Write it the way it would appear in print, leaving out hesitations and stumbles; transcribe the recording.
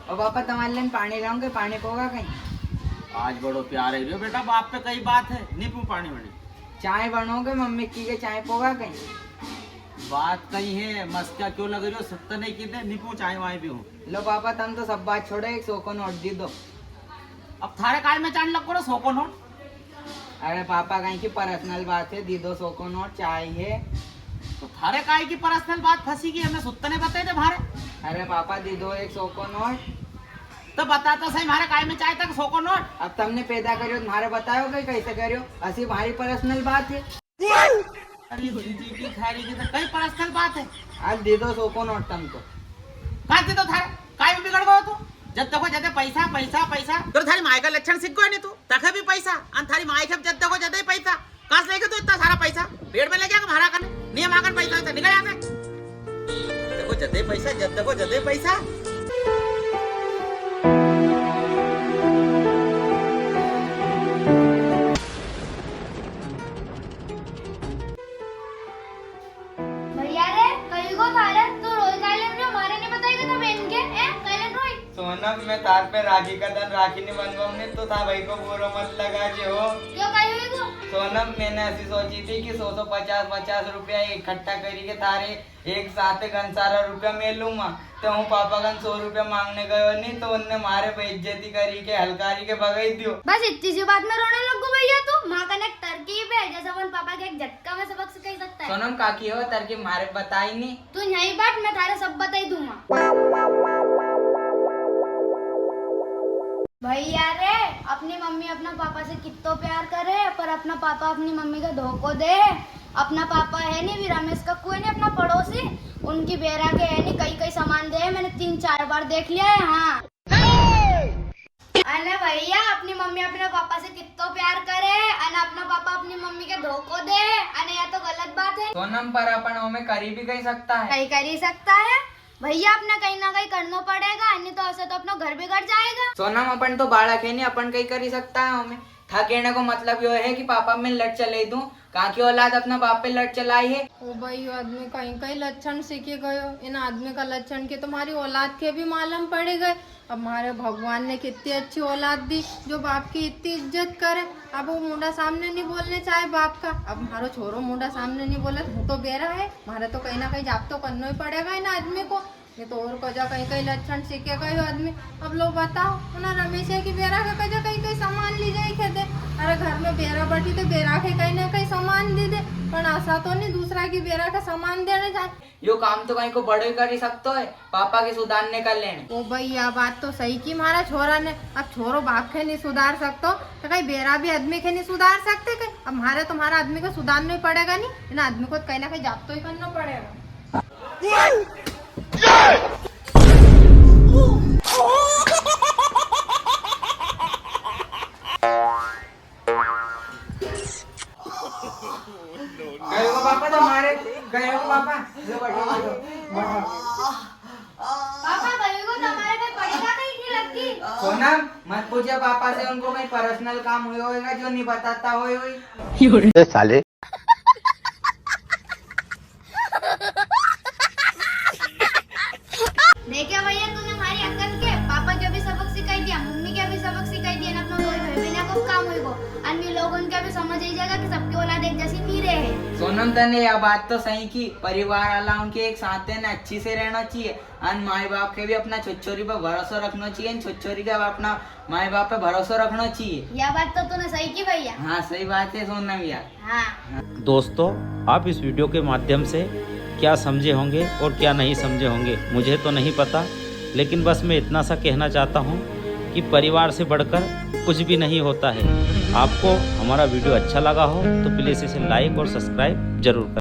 और पापा तुम्हारे लिए पानी लाऊंगे, पानी पोगा कहीं? आज बड़ो प्यार है बेटा, बाप पे कई बात है, नहीं पू पानी वाली। चाय बनोगे मम्मी की के, चाय पोगा कहीं? बात कही है, मस्का क्यों लग रही हो, सत्ता नहीं की नहीं पू चाय वाय भी हूँ। लो पापा तुम तो सब बात छोड़ो, एक 100 को नोट दी दो। अब थारे काय में चांद लग करो 100 को नोट। अरे पापा कहीं की पर्सनल बात है, दी दो 100 को नोट, चाय है। तो थारे काय की पर्सनल बात फंसी गई, हमें सुत्ता ने बताए थे भारे। अरे पापा दी दो एक 100 को नोट। तो बता तो सही, हमारे काय में चाय तक 100 को नोट। अब तुमने पैदा करियो तुम्हारे बताओ कि कैसे करियो, ऐसी भारी पर्सनल बात है। अरे जी की खैरी की तो कई पर्सनल बात है। आज दे दो 100 को नोट तुमको। कहा दे तो थारे काय में बिगड़ गयो तू। जब देखो जदे पैसा पैसा पैसा, तो थारी माई का लक्षण सीख गयो नहीं तू, तखे भी पैसा और थारी माई के जब देखो जदे पैसा। कास लेके तू इतना सारा पैसा पेड़ में ले गया भाड़ा करने, नहीं मांगन पैसा से निकल आके। देखो जदे पैसा, जब देखो जदे पैसा। भैया रे कहीं को थारे तो रोज काइलन रे मारे नहीं बताएगा तो बहन के ए काइलन रोई। सोनम मैं तार पे राखी का दिन राखी नहीं बनवाऊंगी तो था भाई को बुरा मत लगा जे हो। क्यों काई हुई को? सोनम मैंने ऐसी सोची थी कि 150 रुपया इकट्ठा करी के थारे एक साथ सारा रुपया मैं लूंगा। तो हूँ पापा का 100 रुपया मांगने गयो नहीं तो उनने मारे बेइज्जती करी के हलकारी के भगाई दियो। बस इतनी सी बात में रोने लग गो भैया तू। मां का एक तरकीब है जैसे अपन पापा के एक झटका में सबक सिखा सकता है। सोनम काकी हो तरकीब मारे बताई नहीं। तू यही बात मैं थारे सब बताई दूंगा। भैया रे अपनी मम्मी अपना पापा से कितना प्यार करे पर अपना पापा अपनी मम्मी का धोखो दे। अपना पापा है नहीं भी रमेश का कोई नहीं अपना पड़ोसी, उनकी बेरा के है नहीं कई कई सामान दे, मैंने 3-4 बार देख लिया है। हाँ अरे भैया अपनी मम्मी अपने पापा से कितना प्यार करे अने अपना पापा अपनी मम्मी के धोखो दे अने या तो गलत बात है। सोनम पर अपन हमें करी भी कही सकता है। कहीं कर ही सकता है भैया, अपना कहीं ना कहीं करना पड़ेगा नहीं तो ऐसे तो अपना घर बिगड़ जाएगा। सोनम अपन तो बालक है नहीं, अपन कहीं कर ही सकता है। हमें था कहने को मतलब यो है कि पापा मैं लट चले दूं, कहाँ की औलाद अपना बाप पे लट चलाई है। ओ भाई आदमी कहीं कहीं लक्षण सीखे गयो, इन आदमी का लक्षण के तुम्हारी औलाद के भी मालूम पड़े गए। अब हमारे भगवान ने कितनी अच्छी औलाद दी जो बाप की इतनी इज्जत करे। अब वो मुंडा सामने नहीं बोलने चाहे बाप का, अब हमारो छोरो मुंडा सामने नहीं बोले तो बेरा है, हमारे तो कहीं ना कहीं जाप तो करना ही पड़ेगा इन आदमी को। ये तो और कजा कहीं कहीं लक्षण सीखे गए आदमी। अब लोग बताओ ना रमेश है कि बेरा के कजा कहीं कहीं सामान ली जाए खेदे। अरे घर में बेरा बैठी तो बेरा के कहीं ना कहीं सामान दे दे, पर ऐसा तो नहीं दूसरा की बेरा का सामान देने जाए। यो काम तो कहीं को बड़े कर ही सकते है, पापा के सुधारने का लेने। ओ भाई यह बात तो सही की हमारा छोरा ने। अब छोरो बाप के नहीं सुधार सकते तो कहीं बेरा भी आदमी के नहीं सुधार सकते कहीं। अब हमारे तुम्हारा आदमी को सुधारना ही पड़ेगा नहीं, इन आदमी को कहीं ना कहीं जाप तो ही करना पड़ेगा। गए हो पापा तुम्हारे, गए हो पापा। लो बैठो बैठो बैठो। पापा भाई को तुम्हारे पे पड़ेगा कहीं नहीं लगती। सोनम मत पूछे पापा से, उनको कोई पर्सनल काम हुआ होगा जो नहीं बताता होई। साले देखिए भैया तूने हमारी अंकल के पापा के भी सबक सिखाई दिया, मम्मी के भी सबक सिखाई दिया, अपना कोई भाई बहन को काम हुई वो अन्य लोगों का भी समझ ही जाएगा कि सबकी औलाद एक जैसी नहीं रहे। सोनम तने यह बात तो सही की, परिवार वाला उनके एक साथ है ना अच्छी से रहना चाहिए। और माए बाप के भी अपना छोरी पर भरोसा रखना चाहिए, छोरी का अपना माए बाप पे भरोसा रखना चाहिए। यह बात तो तूने सही की भैया। हाँ सही बात है सोनम यार। हाँ दोस्तों आप इस वीडियो के माध्यम से क्या समझे होंगे और क्या नहीं समझे होंगे मुझे तो नहीं पता, लेकिन बस मैं इतना सा कहना चाहता हूँ कि परिवार से बढ़कर कुछ भी नहीं होता है। आपको हमारा वीडियो अच्छा लगा हो तो प्लीज़ इसे लाइक और सब्सक्राइब जरूर करें।